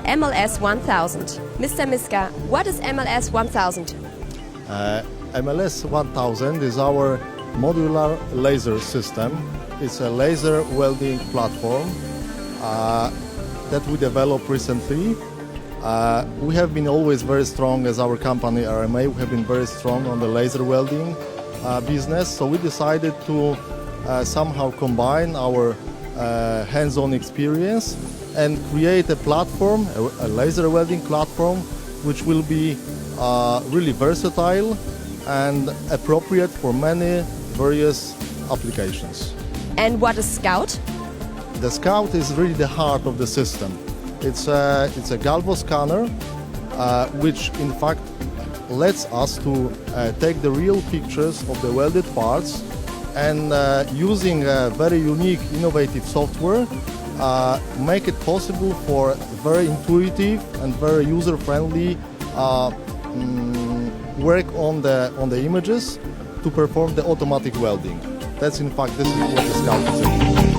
MLS1000. Mr. Mizgier, what is MLS1000? MLS1000 is our modular laser system. It's a laser welding platform that we developed recently. We have been always very strong as our company RMA. We have been very strong on the laser welding business, so we decided to somehow combine our hands-on experience and create a platform, a laser welding platform, which will be really versatile and appropriate for many various applications. And what is Scout? The Scout is really the heart of the system. It's a galvo scanner, which in fact lets us to take the real pictures of the welded parts, and using a very unique, innovative software, make it possible for very intuitive and very user-friendly work on the images to perform the automatic welding. That's in fact this is what the Scout is.